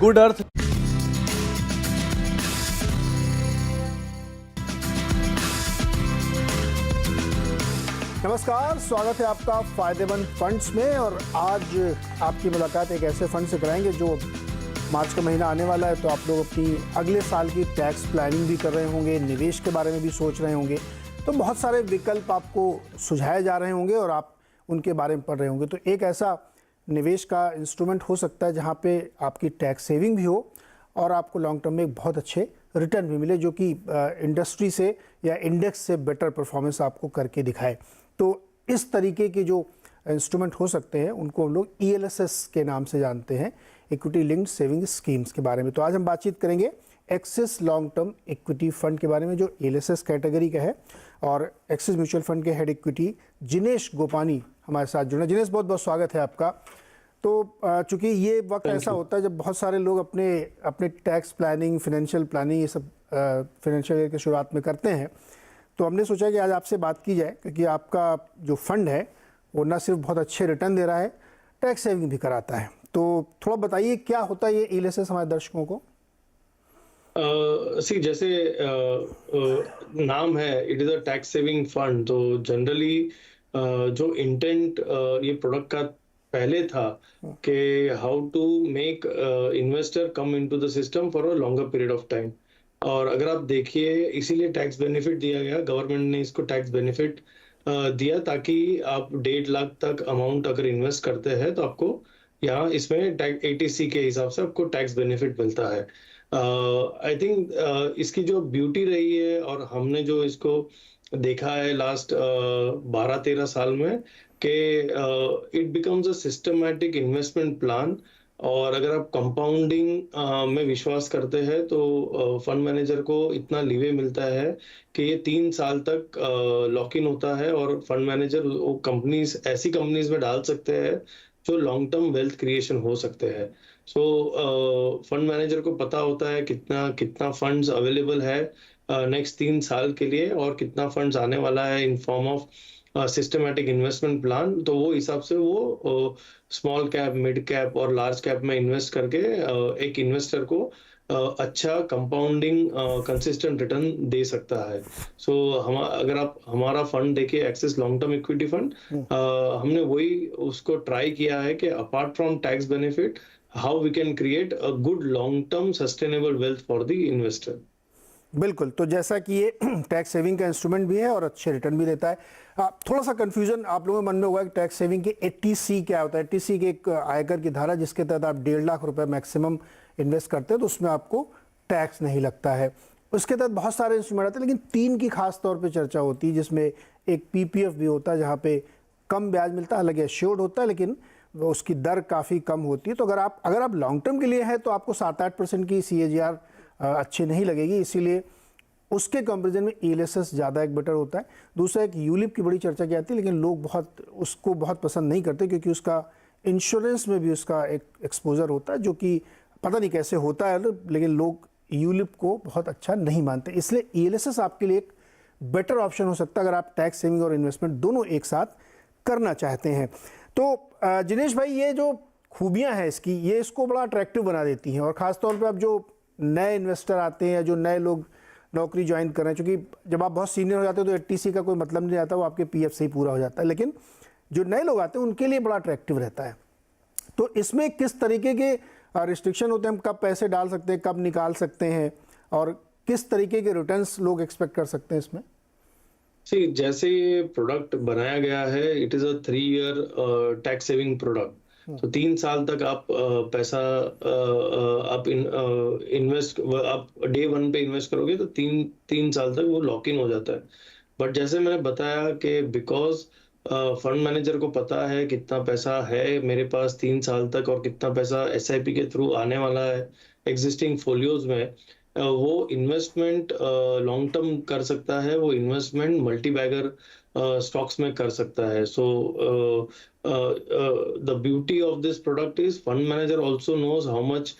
Good अर्थ। नमस्कार, स्वागत है आपका फायदेमंद फंड्स में। और आज आपकी मुलाकात एक ऐसे फंड से कराएंगे जो मार्च का महीना आने वाला है, तो आप लोग अपनी अगले साल की टैक्स प्लानिंग भी कर रहे होंगे, निवेश के बारे में भी सोच रहे होंगे, तो बहुत सारे विकल्प आपको सुझाए जा रहे होंगे और आप उनके बारे में पढ़ रहे होंगे। तो एक ऐसा निवेश का इंस्ट्रूमेंट हो सकता है जहाँ पे आपकी टैक्स सेविंग भी हो और आपको लॉन्ग टर्म में एक बहुत अच्छे रिटर्न भी मिले, जो कि इंडस्ट्री से या इंडेक्स से बेटर परफॉर्मेंस आपको करके दिखाए। तो इस तरीके के जो इंस्ट्रूमेंट हो सकते हैं उनको हम लोग ELSS के नाम से जानते हैं, इक्विटी लिंक्ड सेविंग स्कीम्स के बारे में। तो आज हम बातचीत करेंगे axis long term equity fund के बारे में, जो ELSS कैटेगरी का है। और एक्सिस म्यूचुअल फंड के हेड इक्विटी जिनेश गोपानी हमारे साथ जुड़े। जिनेश, बहुत बहुत स्वागत है आपका। तो चूंकि ये वक्त ऐसा होता है जब बहुत सारे लोग अपने टैक्स प्लानिंग, फाइनेंशियल प्लानिंग, ये सब फाइनेंशियल ईयर की शुरुआत में करते हैं, तो हमने सोचा कि आज आपसे बात की जाए, क्योंकि आपका जो फंड है वो न सिर्फ बहुत अच्छे रिटर्न दे रहा है, टैक्स सेविंग भी कराता है। तो थोड़ा बताइए क्या होता है ये ELSS हमारे दर्शकों को। जैसे नाम है, it is a tax saving fund. तो जनरली जो इंटेंट ये प्रोडक्ट का पहले था कि how to make investor come into the system for a longer period of time. और अगर आप देखिए, इसीलिए टैक्स बेनिफिट दिया गया, गवर्नमेंट ने इसको टैक्स बेनिफिट दिया, ताकि आप 1.5 लाख तक अमाउंट अगर इन्वेस्ट करते हैं तो आपको यहाँ इसमें ATC के हिसाब से आपको टैक्स बेनिफिट मिलता है। आई थिंक इसकी जो ब्यूटी रही है, और हमने जो इसको देखा है लास्ट 12-13 साल में, कि it becomes a systematic investment plan. और अगर आप कंपाउंडिंग में विश्वास करते हैं तो फंड मैनेजर को इतना लीवे मिलता है कि ये 3 साल तक लॉक इन होता है, और फंड मैनेजर वो कंपनीज, ऐसी कंपनीज में डाल सकते हैं जो लॉन्ग टर्म वेल्थ क्रिएशन हो सकते हैं। सो फंड मैनेजर को पता होता है कितना कितना फंड्स अवेलेबल है नेक्स्ट 3 साल के लिए, और कितना फंड्स आने वाला है in form of systematic investment plan. तो वो हिसाब से वो स्मॉल कैप, मिड कैप और लार्ज कैप में इन्वेस्ट करके एक इन्वेस्टर को अच्छा कंपाउंडिंग कंसिस्टेंट रिटर्न दे सकता है। सो अगर आप हमारा फंड देखिए, Axis long term equity fund, हमने वही उसको ट्राई किया है कि apart from tax benefit, how we can create a good long term sustainable wealth for the investor. बिल्कुल। तो जैसा कि ये टैक्स सेविंग का इंस्ट्रूमेंट भी है और अच्छे रिटर्न भी देता है। थोड़ा सा कंफ्यूजन आप लोगों के मन में होगा कि टैक्स सेविंग के ATC क्या होता है। ATC की एक आयकर की धारा, जिसके तहत आप 1.5 लाख रुपए मैक्सिमम इन्वेस्ट करते हैं तो उसमें आपको टैक्स नहीं लगता है। उसके तहत बहुत सारे इंस्ट्रूमेंट आते हैं, लेकिन 3 की खास तौर पर चर्चा होती है, जिसमें एक PPF भी होता है जहाँ पे कम ब्याज मिलता है, हालांकि एश्योर्ड होता है, लेकिन उसकी दर काफ़ी कम होती है। तो अगर आप लॉन्ग टर्म के लिए है तो आपको 7-8% की CAGR अच्छी नहीं लगेगी, इसीलिए उसके कंपैरिजन में ELSS ज़्यादा एक बेटर होता है। दूसरा, एक यूलिप की बड़ी चर्चा की आती है, लेकिन लोग उसको बहुत पसंद नहीं करते, क्योंकि उसका इंश्योरेंस में भी उसका एक एक्सपोजर होता है, जो कि पता नहीं कैसे होता है, लेकिन लोग यूलिप को बहुत अच्छा नहीं मानते। इसलिए ELSS आपके लिए एक बेटर ऑप्शन हो सकता है अगर आप टैक्स सेविंग और इन्वेस्टमेंट दोनों एक साथ करना चाहते हैं। तो जिनेश भाई, ये जो खूबियाँ हैं इसकी, ये इसको बड़ा अट्रैक्टिव बना देती हैं। और ख़ासतौर पर अब जो नए इन्वेस्टर आते हैं या जो नए लोग नौकरी ज्वाइन कर रहे हैं, क्योंकि जब आप बहुत सीनियर हो जाते हो तो ATC का कोई मतलब नहीं आता, वो आपके PF से ही पूरा हो जाता है, लेकिन जो नए लोग आते हैं उनके लिए बड़ा अट्रैक्टिव रहता है। तो इसमें किस तरीके के रिस्ट्रिक्शन होते हैं, हम कब पैसे डाल सकते हैं, कब निकाल सकते हैं, और किस तरीके के रिटर्न्स लोग एक्सपेक्ट कर सकते हैं इसमें? जैसे ये प्रोडक्ट बनाया गया है, it is a 3 year tax saving product. तो 3 साल तक आप पैसा आप इन्वेस्ट, आप डे 1 पे इन्वेस्ट करोगे तो तीन साल तक वो लॉक इन हो जाता है। बट जैसे मैंने बताया कि बिकॉज फंड मैनेजर को पता है कितना पैसा है मेरे पास 3 साल तक, और कितना पैसा SIP के थ्रू आने वाला है एग्जिस्टिंग फोलियोज में, वो इन्वेस्टमेंट लॉन्ग टर्म कर सकता है, वो इन्वेस्टमेंट मल्टी बैगर स्टॉक्स में कर सकता है। So the beauty of this product is fund manager also knows how much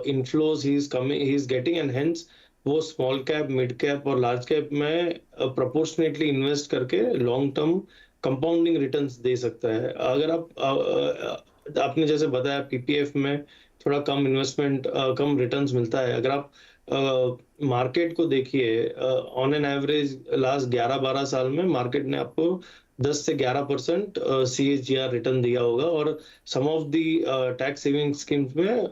inflows he is getting, and hence वो स्मॉल कैप, मिड कैप और लार्ज कैप में प्रोपोर्शनेटली इन्वेस्ट करके long term compounding returns दे सकता है। अगर आप आपने जैसे बताया PPF में, थोड़ा कम इन्वेस्टमेंट, कम रिटर्न्स मिलता है। अगर आप मार्केट को देखिए, ऑन एन एवरेज लास्ट 11-12 साल में मार्केट ने आपको 10 से 11% CAGR रिटर्न दिया होगा, और sum of the tax saving schemes में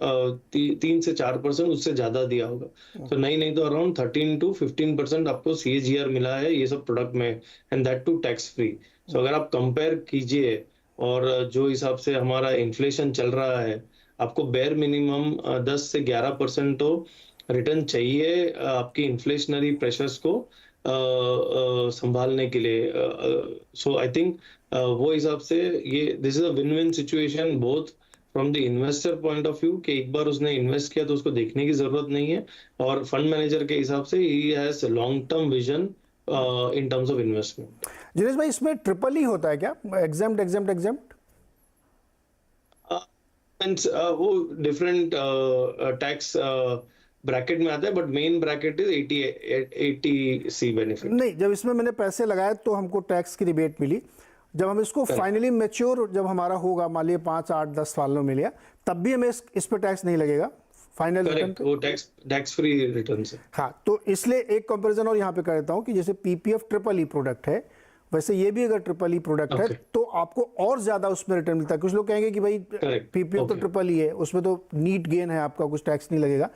3 से 4% उससे ज्यादा दिया होगा। तो नहीं तो अराउंड 13 to 15% आपको CAGR मिला है ये सब प्रोडक्ट में, and that too tax free. So अगर आप कंपेयर कीजिए और जो हिसाब से हमारा इन्फ्लेशन चल रहा है, आपको बेयर मिनिमम 10 से 11% तो रिटर्न चाहिए आपकी इन्फ्लेशनरी प्रेशर्स को संभालने के लिए। सो आई थिंक वो हिसाब से ये this is a win win situation both from the investor point of view, कि एक बार उसने इन्वेस्ट किया तो उसको देखने की जरूरत नहीं है, और फंड मैनेजर के हिसाब से he has long term vision in terms of investment. Jinesh भाई, इसमें ट्रिपल ही होता है क्या, एग्जाम्प्ट एग्जाम्प्ट एग्जाम्प्ट? वो डिफरेंट टैक्स ब्रैकेट में आता है, but main bracket is 80C benefit. नहीं, जब इसमें मैंने पैसे लगाए तो हमको टैक्स की रिबेट मिली। जब हम इसको फाइनली मैच्योर जब हमारा होगा, मान लिया 5, 8, 10 सालों में लिया, तब भी हमें इस पर टैक्स नहीं लगेगा फाइनल रिटर्न पे? वो टैक्स फ्री रिटर्न है। हाँ, तो इसलिए एक कंपैरिजन और यहाँ पे कर देता हूँ कि जैसे PPF ट्रिपल ई प्रोडक्ट है, वैसे ये भी अगर ट्रिपल ई प्रोडक्ट है तो आपको और ज्यादा उसमें रिटर्न मिलता है। कुछ लोग कहेंगे कि भाई PPF तो ट्रिपल ई है, उसमें तो नीट गेन है, आपका कुछ टैक्स नहीं लगेगा,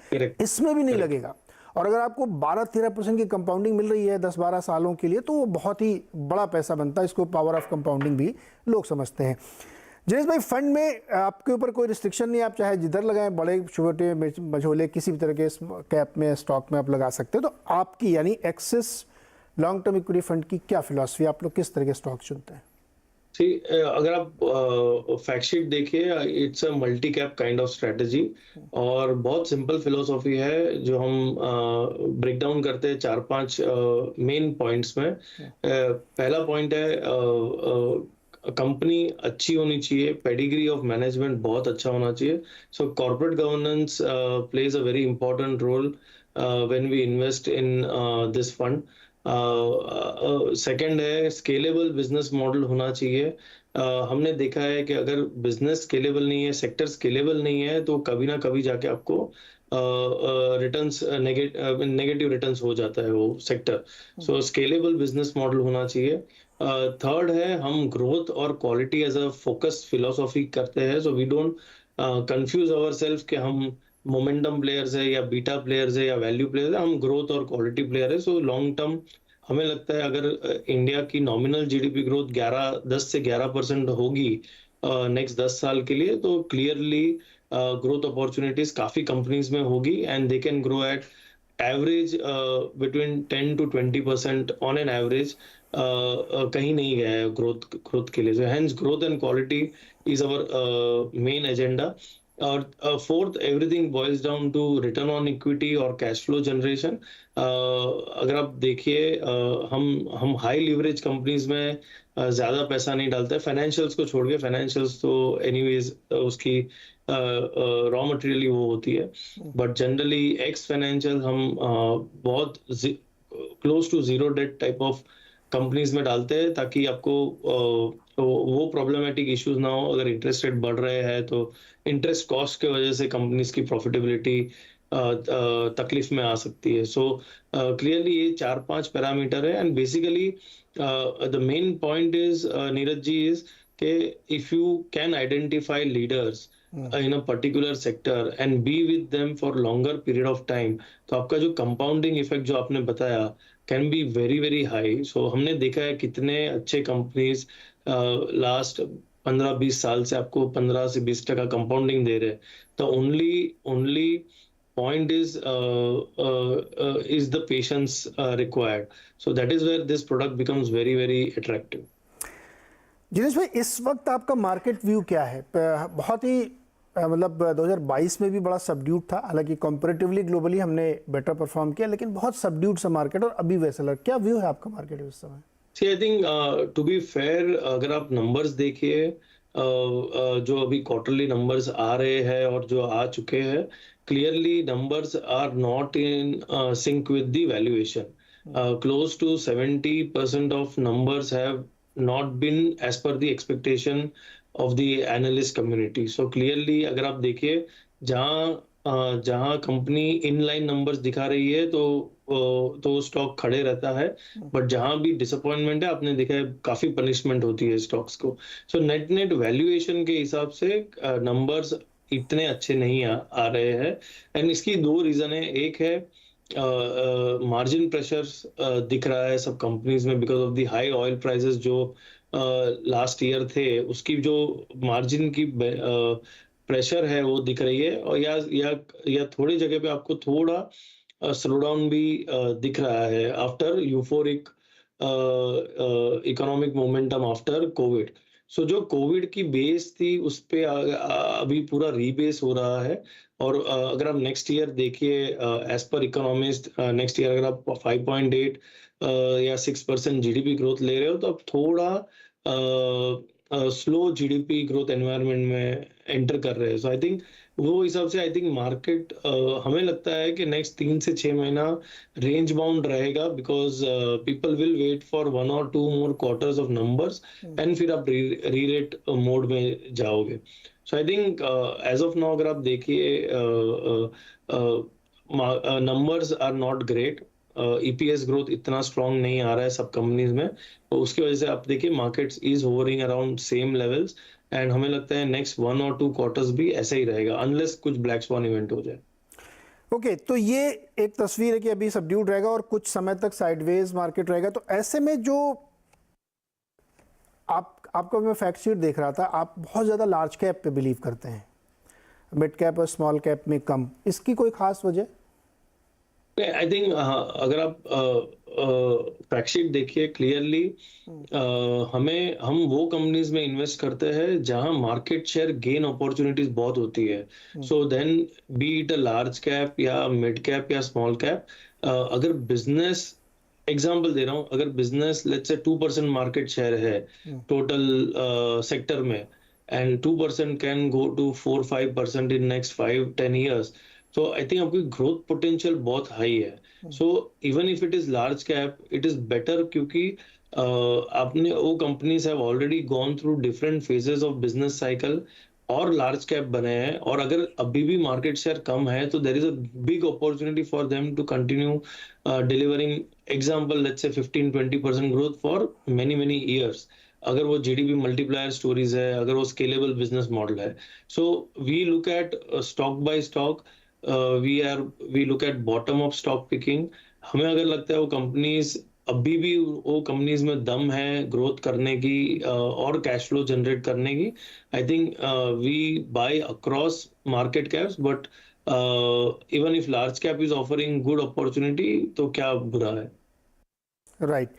इसमें भी नहीं लगेगा। और अगर आपको 12-13% की कंपाउंडिंग मिल रही है 10-12 सालों के लिए, तो वो बहुत ही बड़ा पैसा बनता है। इसको पावर ऑफ कंपाउंडिंग भी लोग समझते हैं। जिनेश भाई, फंड में आपके ऊपर कोई रिस्ट्रिक्शन नहीं, आप चाहे जिधर लगाएं, बड़े छोटे मझोले किसी भी तरह के कैप में, स्टॉक में आप लगा सकते हैं। तो आपकी यानी axis long term equity fund की क्या फिलॉसफी, आप लोग किस तरह के स्टॉक चुनते हैं? अगर आप फैक्ट शीट देखिए, it's a multi cap kind of strategy, और बहुत सिंपल फिलोसॉफी है जो हम ब्रेक डाउन करते हैं 4-5 मेन पॉइंट्स में। पहला पॉइंट है कंपनी अच्छी होनी चाहिए, पेडिग्री ऑफ मैनेजमेंट बहुत अच्छा होना चाहिए। So corporate governance plays a very important role when we invest in this fund. Second है स्केलेबल बिजनेस मॉडल होना चाहिए। हमने देखा है कि अगर बिजनेस स्केलेबल नहीं है, सेक्टर स्केलेबल नहीं है, तो कभी ना कभी जाके आपको रिटर्न्स नेगेटिव रिटर्न्स हो जाता है वो sector. So scalable business model होना चाहिए। थर्ड है हम ग्रोथ और quality as a focus philosophy करते हैं। So we don't confuse ourself कि हम मोमेंटम प्लेयर्स है या बीटा प्लेयर्स है या वैल्यू प्लेयर्स है, हम ग्रोथ और क्वालिटी प्लेयर है। सो लॉन्ग टर्म हमें लगता है अगर इंडिया की नॉमिनल जीडीपी ग्रोथ 10 से 11% होगी नेक्स्ट 10 साल के लिए, तो क्लियरली ग्रोथ अपॉर्चुनिटीज काफी कंपनीज में होगी, and they can grow at average between 10 to 20% on an average. कहीं नहीं गया है ग्रोथ के लिए। Hence growth and quality is our main agenda. और fourth, everything boils down to return on equity और कैश फ्लो जनरेशन। अगर आप देखिए, हम हाई लिवरेज कंपनीज में ज्यादा पैसा नहीं डालते, फाइनेंशियल्स को छोड़ के। फाइनेंशियल्स तो एनीवेज उसकी रॉ मटेरियल ही वो होती है, बट जनरली एक्स फाइनेंशियल हम बहुत close to zero debt type of companies में डालते हैं, ताकि आपको वो प्रॉब्लमेटिक इश्यूज ना हो। अगर इंटरेस्ट रेट बढ़ रहे हैं तो इंटरेस्ट कॉस्ट के वजह से कंपनीज की प्रॉफिटेबिलिटी तकलीफ में आ सकती है। सो क्लियरली ये 4-5 पैरामीटर है, and basically the main point is Neeraj ji is के if you can identify leaders in a particular sector and be with them for longer period of time, तो आपका जो कंपाउंडिंग इफेक्ट जो आपने बताया can be very very high. So हमने देखा है कितने अच्छे कंपनीज लास्ट 15-20 साल से आपको 15 से 20% कंपाउंडिंग दे रहे हैं। तो only point is the patience required. So that is where this product becomes very very attractive. Jinesh भाई, इस वक्त आपका मार्केट व्यू क्या है? बहुत ही मतलब 2022 में भी बड़ा सबड्यूड था, हालांकि कंपैरेटिवली ग्लोबली हमने बेटर परफॉर्म किया, लेकिन बहुत सबड्यूड सा मार्केट, और अभी वैसा लग, क्या व्यू है आपका मार्केट इस समय? See, I think to be fair, अगर आप नंबर्स देखिए, जो अभी क्वार्टरली नंबर्स आ रहे हैं और जो आ चुके हैं, clearly numbers are not in sync with the valuation. Close to 70% of numbers have not been as per the expectation of the analyst community. So clearly, अगर आप देखिए, जहाँ कंपनी इनलाइन नंबर्स दिखा रही है तो स्टॉक खड़े रहता है, बट जहाँ भी डिसअपॉइंटमेंट है आपने देखा है काफी पनिशमेंट होती है स्टॉक्स को। सो नेट नेट वैल्यूएशन के हिसाब से नंबर्स इतने अच्छे नहीं आ रहे हैं, एंड इसकी दो रीजन है। एक है मार्जिन प्रेशर दिख रहा है सब कंपनीज में because of the high oil prices जो लास्ट ईयर थे, उसकी जो मार्जिन की प्रेशर है वो दिख रही है, और या थोड़ी जगह पे आपको थोड़ा स्लो डाउन भी दिख रहा है after euphoric economic momentum after COVID. So जो कोविड की बेस थी उस पे अभी पूरा रीबेस हो रहा है, और अगर आप नेक्स्ट ईयर देखिए as per economist, next year अगर आप 5.8 या 6% जीडीपी ग्रोथ ले रहे हो तो आप थोड़ा स्लो जीडीपी ग्रोथ एनवायरनमेंट में एंटर कर रहे हैं। सो आई थिंक वो हिसाब से आई थिंक मार्केट हमें लगता है कि नेक्स्ट 3 से 6 महीना रेंज बाउंड रहेगा, because people will wait for 1 और 2 more quarters of numbers, and फिर आप री रेट मोड में जाओगे। So I think as of now अगर आप देखिए numbers are not great, EPS growth इतना स्ट्रांग नहीं आ रहा है सब कंपनीज में, तो उसकी वजह से आप देखिए markets is hovering around same levels, and हमें लगता है नेक्स्ट 1 और 2 क्वार्टर्स भी ऐसे ही रहेगा अनलेस कुछ ब्लैक स्वान इवेंट हो जाए। ओके, तो ये एक तस्वीर है कि अभी सबड्यूड रहेगा और कुछ समय तक साइडवेज मार्केट रहेगा। तो ऐसे में जो आपका मैं फैक्ट शीट देख रहा था, आप बहुत ज़्यादा लार्ज कैप पे बिलीव करते हैं, मिड कैप और स्मॉल कैप में कम, इसकी कोई खास वजह? आई थिंक अगर आप फैक्ट शीट देखिए क्लियरली, हम वो कंपनीज में इन्वेस्ट करते हैं जहां मार्केट शेयर गेन अपॉर्चुनिटीज बहुत होती है। So then be it a large cap या मिड कैप या स्मॉल कैप, अगर बिजनेस एग्जांपल दे रहा हूं, अगर business let's say 2% market share है टोटल सेक्टर में, and 2% can go to 4-5% in next 5-10 years, तो आई थिंक आपकी ग्रोथ पोटेंशियल बहुत हाई है। So even if it is large cap it is better, क्योंकि आपने वो companies have already gone through different phases of business cycle और large cap बने हैं, और अगर अभी भी मार्केट शेयर कम है तो there is a big opportunity for them to continue delivering example let's say 15-20% growth for many many years, अगर वो जीडीपी मल्टीप्लायर स्टोरीज है, अगर वो स्केलेबल बिजनेस मॉडल है। So we look at stock by stock, we look at bottom of stock picking. हमें अगर लगता है वो कंपनीज अभी भी वो कंपनीज में दम है ग्रोथ करने की और कैश फ्लो जनरेट करने की, I think we buy across market caps, but even if large cap is offering good opportunity तो क्या बुरा है। राइट।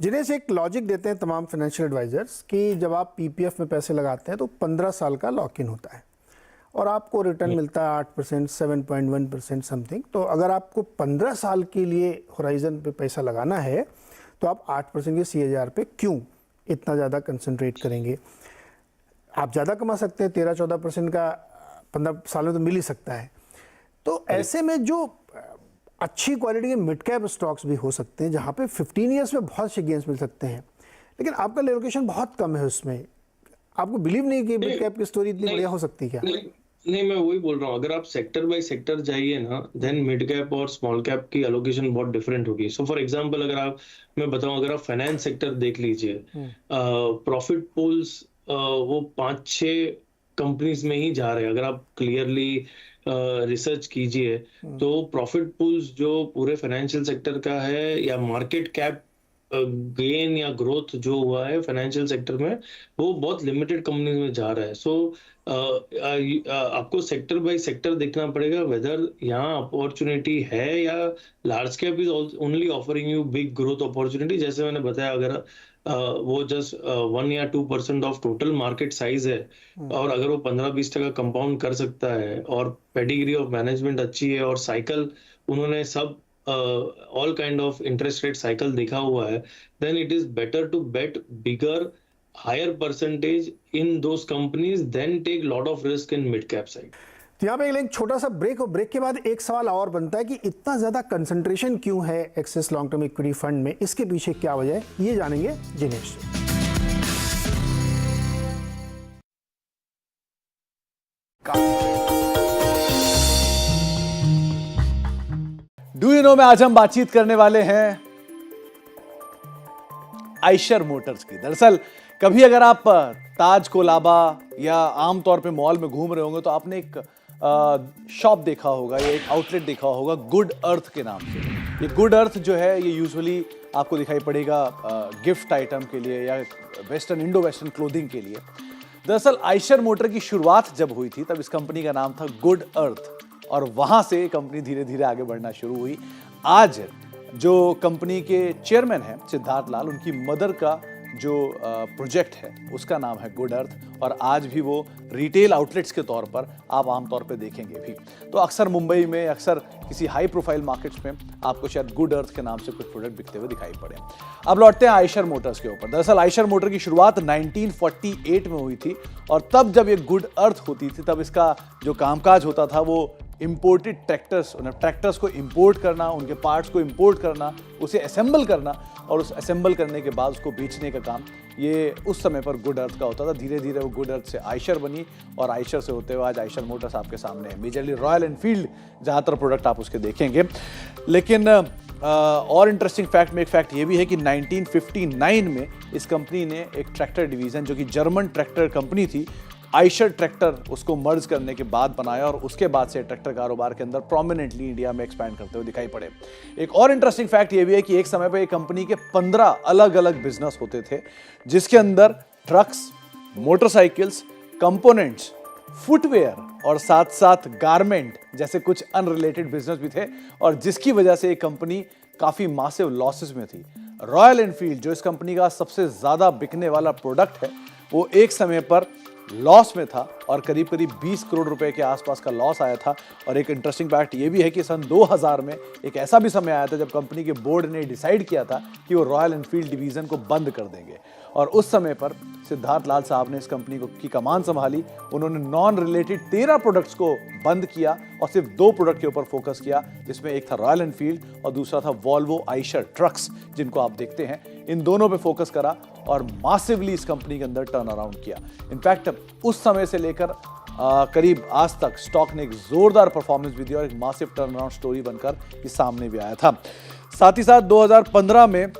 जिन्हें से एक लॉजिक देते हैं तमाम फाइनेंशियल एडवाइजर्स कि जब आप पीपीएफ में पैसे लगाते हैं तो 15 साल का लॉक इन होता है और आपको रिटर्न मिलता है 8%, 7.1% समथिंग। तो अगर आपको 15 साल के लिए होराइजन पे पैसा लगाना है तो आप 8% के CAGR पे क्यों इतना ज़्यादा कंसंट्रेट करेंगे? आप ज़्यादा कमा सकते हैं, 13-14% का 15 साल में तो मिल ही सकता है। तो ऐसे में जो अच्छी क्वालिटी के मिड कैप स्टॉक्स भी हो सकते हैं जहाँ पे 15 ईयर्स में बहुत से गेंस मिल सकते हैं, लेकिन आपका लोकेशन बहुत कम है उसमें। आपको बिलीव नहीं कि मिड कैप की स्टोरी इतनी बढ़िया हो सकती है क्या? नहीं, मैं वही बोल रहा हूँ, अगर आप सेक्टर बाय सेक्टर जाइए ना, देन मिड कैप और स्मॉल कैप की एलोकेशन बहुत डिफरेंट होगी। सो फॉर एग्जांपल मैं बताऊं, अगर आप फाइनेंस सेक्टर देख लीजिए, प्रॉफिट पूल्स वो 5-6 कंपनीज में ही जा रहे हैं। अगर आप क्लियरली रिसर्च कीजिए तो प्रॉफिट पूल्स जो पूरे फाइनेंशियल सेक्टर का है या मार्केट कैप गेन या ग्रोथ जो हुआ है फाइनेंशियल सेक्टर में, वो बहुत लिमिटेड कंपनीज में जा रहा है। सो आपको सेक्टर बाय सेक्टर देखना पड़ेगा वेदर यहाँ अपॉर्चुनिटी है, या large cap is only offering you big growth opportunity. जैसे मैंने बताया, अगर वो जस्ट 1 या 2% ऑफ टोटल मार्केट साइज है, और अगर वो 15-20% कंपाउंड कर सकता है, और पेडिग्री ऑफ मैनेजमेंट अच्छी है, और साइकिल उन्होंने सब all kind of interest rate cycle देखा हुआ है, then it is better to bet bigger, higher percentage in those companies than take lot of risk in mid cap side. तो यहाँ पे एक छोटा सा ब्रेक, और ब्रेक के बाद एक सवाल और बनता है कि इतना ज़्यादा कंसंट्रेशन क्यों है axis long term equity fund में, इसके पीछे क्या वजह है, ये जानेंगे जिनेश से। डू यू नो में आज हम बातचीत करने वाले हैं आयशर मोटर्स की। दरअसल कभी अगर आप ताज कोलाबा या आमतौर पे मॉल में घूम रहे होंगे तो आपने एक शॉप देखा होगा या एक आउटलेट देखा होगा गुड अर्थ के नाम से। ये गुड अर्थ जो है ये यूजुअली आपको दिखाई पड़ेगा गिफ्ट आइटम के लिए या वेस्टर्न इंडो वेस्टर्न क्लोथिंग के लिए। दरअसल आयशर मोटर की शुरुआत जब हुई थी तब इस कंपनी का नाम था गुड अर्थ और वहां से कंपनी धीरे धीरे आगे बढ़ना शुरू हुई। आज जो कंपनी के चेयरमैन हैं सिद्धार्थ लाल, उनकी मदर का जो प्रोजेक्ट है उसका नाम है गुड अर्थ और आज भी वो रिटेल आउटलेट्स के तौर पर आप आमतौर पे देखेंगे भी। तो अक्सर मुंबई में, अक्सर किसी हाई प्रोफाइल मार्केट्स में आपको शायद गुड अर्थ के नाम से कुछ प्रोडक्ट बिकते हुए दिखाई पड़े। अब लौटते हैं आयशर मोटर्स के ऊपर। दरअसल आयशर मोटर की शुरुआत 1948 में हुई थी और तब जब ये गुड अर्थ होती थी तब इसका जो कामकाज होता था वो इंपोर्टेड ट्रैक्टर्स को इंपोर्ट करना, उनके पार्ट्स को इंपोर्ट करना, उसे असेंबल करना और उस असेंबल करने के बाद उसको बेचने का काम ये उस समय पर गुड अर्थ का होता था। धीरे धीरे वो गुड अर्थ से आयशर बनी और आयशर से होते हुए आज आयशर मोटर्स आपके सामने है। मेजरली रॉयल एनफील्ड ज़्यादातर प्रोडक्ट आप उसके देखेंगे। लेकिन और इंटरेस्टिंग फैक्ट में एक फैक्ट ये भी है कि 1959 में इस कंपनी ने एक ट्रैक्टर डिवीज़न जो कि जर्मन ट्रैक्टर कंपनी थी, आयशर ट्रैक्टर, उसको मर्ज करने के बाद बनाया और उसके बाद से ट्रैक्टर कारोबार के अंदर प्रोमिनेंटली इंडिया में एक्सपैंड करते हुए दिखाई पड़े। एक और इंटरेस्टिंग फैक्ट ये भी है कि एक समय पर एक कंपनी के 15 अलग अलग बिजनेस होते थे जिसके अंदर ट्रक्स, मोटरसाइकिल्स, कंपोनेंट्स, फुटवेयर और साथ साथ गारमेंट जैसे कुछ अनरिलेटेड बिजनेस भी थे और जिसकी वजह से ये कंपनी काफी मासिव लॉसेस में थी। रॉयल एनफील्ड जो इस कंपनी का सबसे ज्यादा बिकने वाला प्रोडक्ट है वो एक समय पर लॉस में था और करीब करीब 20 करोड़ रुपए के आसपास का लॉस आया था। और एक इंटरेस्टिंग फैक्ट ये भी है कि सन 2000 में एक ऐसा भी समय आया था जब कंपनी के बोर्ड ने डिसाइड किया था कि वो रॉयल एनफील्ड डिवीजन को बंद कर देंगे और उस समय पर सिद्धार्थ लाल साहब ने इस कंपनी की कमान संभाली। उन्होंने नॉन रिलेटेड 13 प्रोडक्ट्स को बंद किया और सिर्फ 2 प्रोडक्ट के ऊपर फोकस किया, जिसमें एक था रॉयल एनफील्ड और दूसरा था वॉल्वो आयशर ट्रक्स जिनको आप देखते हैं। इन दोनों पे फोकस करा और मासिवली इस कंपनी के अंदर टर्न अराउंड किया। इनफैक्ट उस समय से लेकर करीब आज तक स्टॉक ने एक जोरदार परफॉर्मेंस भी दिया और एक मासिव टर्न अराउंड स्टोरी बनकर ये सामने भी आया था। साथ ही साथ 2015 में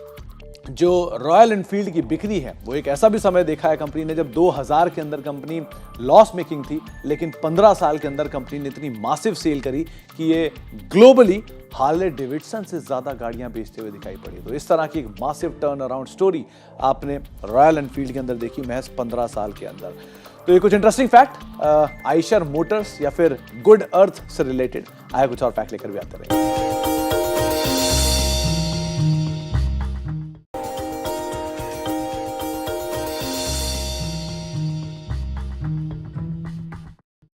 जो रॉयल एनफील्ड की बिक्री है वो एक ऐसा भी समय देखा है कंपनी ने जब 2000 के अंदर कंपनी लॉस मेकिंग थी, लेकिन 15 साल के अंदर कंपनी ने इतनी मासिव सेल करी कि ये ग्लोबली हार्ले डेविडसन से ज्यादा गाड़ियां बेचते हुए दिखाई पड़ी। तो इस तरह की एक मासिव टर्न अराउंड स्टोरी आपने रॉयल एनफील्ड के अंदर देखी महज 15 साल के अंदर। तो ये कुछ इंटरेस्टिंग फैक्ट आयशर मोटर्स या फिर गुड अर्थ से रिलेटेड। आया कुछ और फैक्ट लेकर भी आते रहे।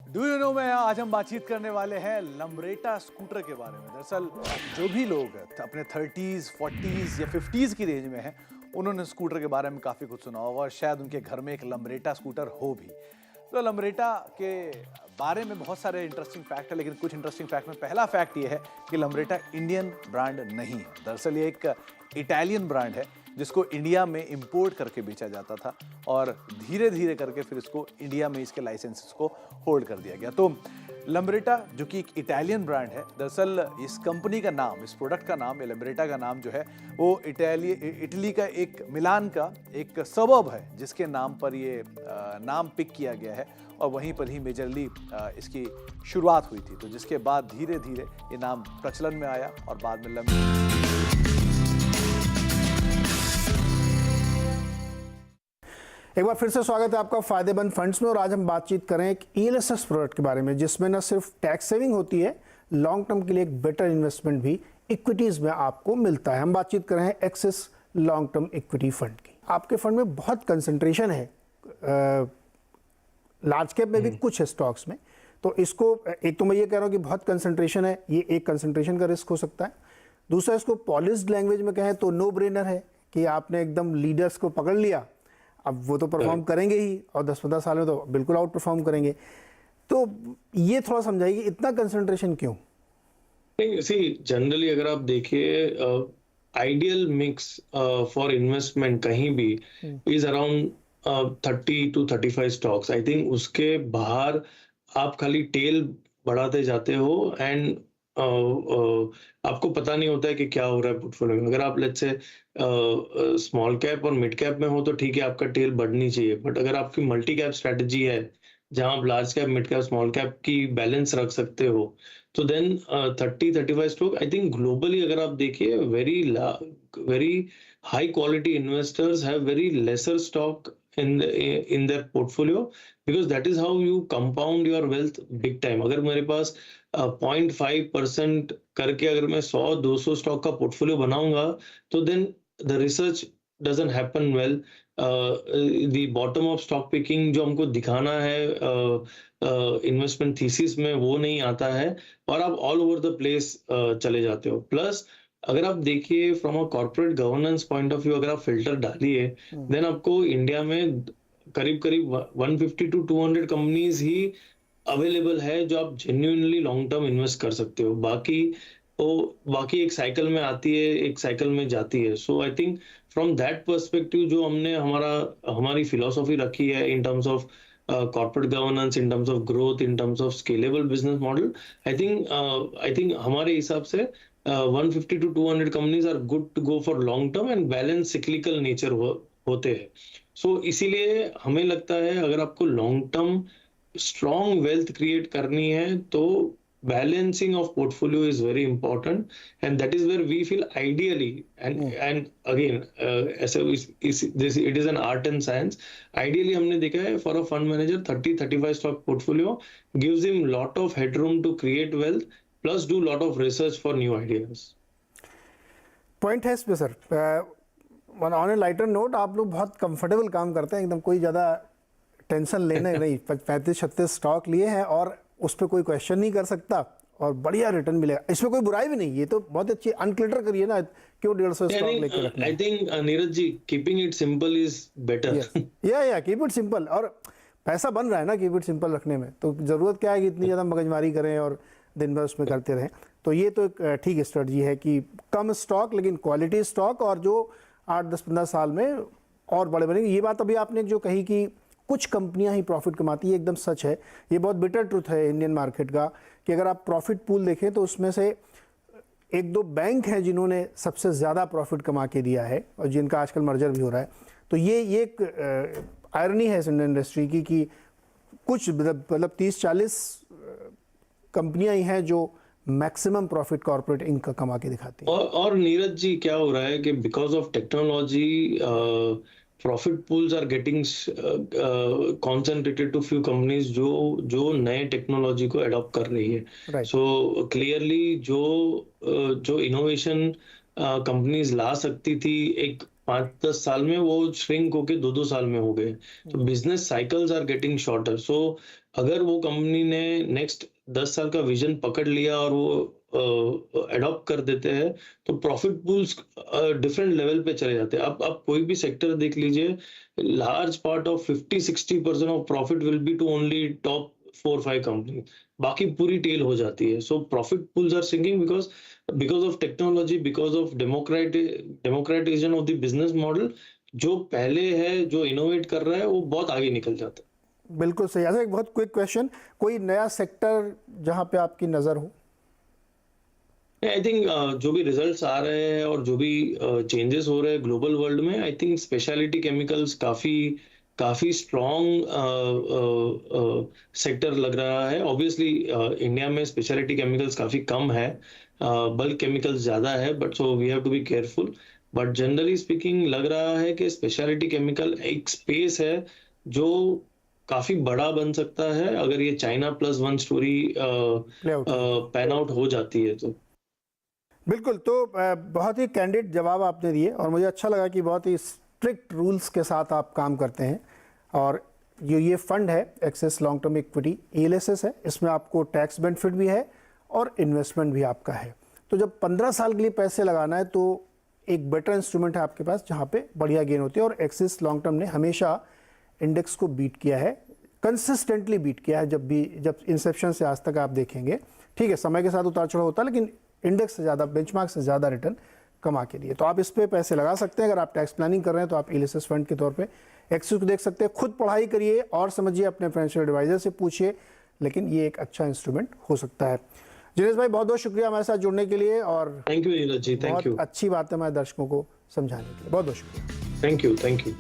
डू यू नो में आज हम बातचीत करने वाले हैं लम्ब्रेटा स्कूटर के बारे में। दरअसल जो भी लोग अपने 30s, 40s या 50s की रेंज में हैं उन्होंने स्कूटर के बारे में काफ़ी कुछ सुना होगा और शायद उनके घर में एक लम्ब्रेटा स्कूटर हो भी। तो लम्ब्रेटा के बारे में बहुत सारे इंटरेस्टिंग फैक्ट है, लेकिन कुछ इंटरेस्टिंग फैक्ट में पहला फैक्ट ये है कि लम्ब्रेटा इंडियन ब्रांड नहीं है। दरअसल ये एक इटालियन ब्रांड है जिसको इंडिया में इंपोर्ट करके बेचा जाता था और धीरे धीरे करके फिर इसको इंडिया में इसके लाइसेंसेस को होल्ड कर दिया गया। तो लम्ब्रेटा जो कि एक इटालियन ब्रांड है, दरअसल इस कंपनी का नाम, इस प्रोडक्ट का नाम, लम्ब्रेटा का नाम जो है वो इटली का एक मिलान का एक सबर्ब है जिसके नाम पर ये नाम पिक किया गया है और वहीं पर ही मेजरली इसकी शुरुआत हुई थी। तो जिसके बाद धीरे धीरे ये नाम प्रचलन में आया और बाद में एक बार फिर से स्वागत है आपका फायदेमंद फंड्स में। और आज हम बातचीत करें एक ELSS प्रोडक्ट के बारे में जिसमें न सिर्फ टैक्स सेविंग होती है, लॉन्ग टर्म के लिए एक बेटर इन्वेस्टमेंट भी इक्विटीज में आपको मिलता है। हम बातचीत कर रहे हैं axis long term equity fund की। आपके फंड में बहुत कंसंट्रेशन है, लार्ज कैप में भी कुछ है स्टॉक्स में। तो इसको एक तो मैं ये कह रहा हूँ कि बहुत कंसंट्रेशन है, ये एक कंसंट्रेशन का रिस्क हो सकता है। दूसरा, इसको पॉलिश्ड लैंग्वेज में कहें तो नो ब्रेनर है कि आपने एकदम लीडर्स को पकड़ लिया, अब वो तो परफॉर्म करेंगे ही और 10-15 साल में तो बिल्कुल आउट परफॉर्म करेंगे। तो ये थोड़ा समझाइए इतना कंसंट्रेशन क्यों? सी जनरली अगर आप देखिए आइडियल मिक्स फॉर इन्वेस्टमेंट कहीं भी is around 30 to 35 stocks. I think उसके बाहर आप खाली टेल बढ़ाते जाते हो एंड आपको पता नहीं होता है कि क्या हो रहा है पोर्टफोलियो में। अगर आप लेट्स से स्मॉल कैप और मिड कैप में हो तो ठीक है, आपका टेल बढ़नी चाहिए, बट अगर आपकी मल्टी कैप स्ट्रेटजी है जहां आप large cap, mid cap, small cap की बैलेंस रख सकते हो, तो then 30-35 stock, I think globally अगर आप देखिए, very high quality investors have very lesser stock in their portfolio, because that is how you compound your wealth big time. अगर मेरे पास 0.5% करके अगर मैं 100-200 स्टॉक का पोर्टफोलियो बनाऊंगा, तो then the research doesn't happen well. The bottom of stock picking जो हमको दिखाना है इन्वेस्टमेंट थीसिस में, वो नहीं आता है, और आप ऑल ओवर द प्लेस चले जाते हो। प्लस अगर आप देखिए from a corporate governance point of view, अगर आप फिल्टर डालिए, देन आपको इंडिया में करीब करीब 150 to 200 कंपनीज ही अवेलेबल है जो आप जेन्युइनली लॉन्ग टर्म इन्वेस्ट कर सकते हो। बाकी एक साइकिल में आती है, एक साइकिल में जाती है। So I think from that perspective जो हमने हमारी फिलोसॉफी रखी है in terms of corporate governance, in terms of growth, in terms of scalable business model, I think हमारे हिसाब से 150 to 200 companies are good to go for long term and balance cyclical nature होते हैं। So इसीलिए हमें लगता है अगर आपको long term strong wealth create करनी है तो balancing of portfolio is very important, and that is where we feel ideally, and again ऐसे this it is an art and science. Ideally हमने देखा है for a fund manager 30-35 stock portfolio gives him lot of headroom to create wealth plus do lot of research for new ideas. Point है इसमें sir. On A lighter note, आप लोग बहुत comfortable काम करते हैं, एकदम कोई ज़्यादा टेंशन लेने नहीं। 35-36 स्टॉक लिए हैं और उस पर कोई क्वेश्चन नहीं कर सकता, और बढ़िया रिटर्न मिलेगा, इसमें कोई बुराई भी नहीं। ये तो बहुत अच्छी, अनक्लिटर करिए ना, क्यों 150 स्टॉक लेके रखना। I think Neeraj ji, keeping it simple is better. या कीप इट सिंपल, और पैसा बन रहा है ना कीप इट सिंपल रखने में, तो ज़रूरत क्या है कि इतनी ज़्यादा मगजमारी करें और दिन भर उसमें करते रहें। तो ये तो एक ठीक स्ट्रेटजी है कि कम स्टॉक लेकिन क्वालिटी स्टॉक, और जो 8-10-15 साल में और बड़े बनेंगे। ये बात अभी आपने जो कही कि कुछ कंपनियां ही प्रॉफिट कमाती है, एकदम सच है। ये बहुत बिटर ट्रुथ है इंडियन मार्केट का कि अगर आप प्रॉफिट पूल देखें तो उसमें से 1-2 बैंक हैं जिन्होंने सबसे ज़्यादा प्रॉफिट कमा के दिया है, और जिनका आजकल मर्जर भी हो रहा है। तो ये एक आयरनी है इस इंडियन इंडस्ट्री की कि कुछ मतलब 30-40 कंपनियां ही हैं जो मैक्सिमम प्रॉफिट कॉर्पोरेट इनका कमा के दिखाती है। और नीरज जी, क्या हो रहा है कि because of technology profit pools are getting concentrated to few companies जो नए टेक्नोलॉजी को अडॉप्ट कर रही है। सो क्लियरली जो इनोवेशन कंपनीज ला सकती थी एक 5-10 साल में, वो श्रिंक होके 2-2 साल में हो गए। तो business cycles are getting shorter. So अगर वो कंपनी ने नेक्स्ट 10 साल का विजन पकड़ लिया और वो अडॉप्ट कर देते हैं, तो प्रॉफिट पूल्स डिफरेंट लेवल पे चले जाते हैं। आप कोई भी सेक्टर देख लीजिए, large part of 50-60% of profit will be to only top 4-5 company, बाकी पूरी टेल हो जाती है। So profit pools are sinking because of technology, because of democratization of the business model. जो पहले है, जो इनोवेट कर रहा है, वो बहुत आगे निकल जाता है। बिल्कुल सही। अच्छा, एक बहुत क्विक क्वेश्चन, कोई नया सेक्टर जहां पे आपकी नजर हो? आई थिंक जो भी रिजल्ट्स आ रहे हैं और जो भी चेंजेस हो रहे हैं ग्लोबल वर्ल्ड में, आई थिंक स्पेशलिटी केमिकल्स काफी स्ट्रॉन्ग सेक्टर लग रहा है। ऑब्वियसली इंडिया में स्पेशलिटी केमिकल्स काफी कम है, बल्क केमिकल्स ज्यादा है, but so we have to be careful. But generally speaking लग रहा है कि स्पेशलिटी केमिकल एक स्पेस है जो काफी बड़ा बन सकता है अगर ये चाइना +1 स्टोरी पैन आउट हो जाती है तो। बिल्कुल। तो बहुत ही कैंडिड जवाब आपने दिए, और मुझे अच्छा लगा कि बहुत ही स्ट्रिक्ट रूल्स के साथ आप काम करते हैं। और ये फंड है Axis long term equity, ELSS है, इसमें आपको टैक्स बेनिफिट भी है और इन्वेस्टमेंट भी आपका है। तो जब 15 साल के लिए पैसे लगाना है तो एक बेटर इंस्ट्रूमेंट है आपके पास जहाँ पे बढ़िया गेन होती है। और एक्सिस लॉन्ग टर्म ने हमेशा इंडेक्स को बीट किया है, कंसिस्टेंटली बीट किया है। जब इंसेप्शन से आज तक आप देखेंगे, ठीक है समय के साथ उतार चढ़ाव होता है, लेकिन इंडेक्स से ज़्यादा, बेंचमार्क से ज़्यादा रिटर्न कमा के लिए। तो आप इस पे पैसे लगा सकते हैं। अगर आप टैक्स प्लानिंग कर रहे हैं तो आप ELSS फंड के तौर पे एक्सिस को देख सकते हैं। खुद पढ़ाई करिए और समझिए, अपने फाइनेंशियल एडवाइजर से पूछिए, लेकिन ये एक अच्छा इंस्ट्रूमेंट हो सकता है। जिनेश भाई बहुत बहुत शुक्रिया हमारे साथ जुड़ने के लिए, और thank you Neeraj ji, thank बहुत यू, अच्छी बात है हमारे दर्शकों को समझाने के लिए। बहुत बहुत शुक्रिया। Thank you, thank you.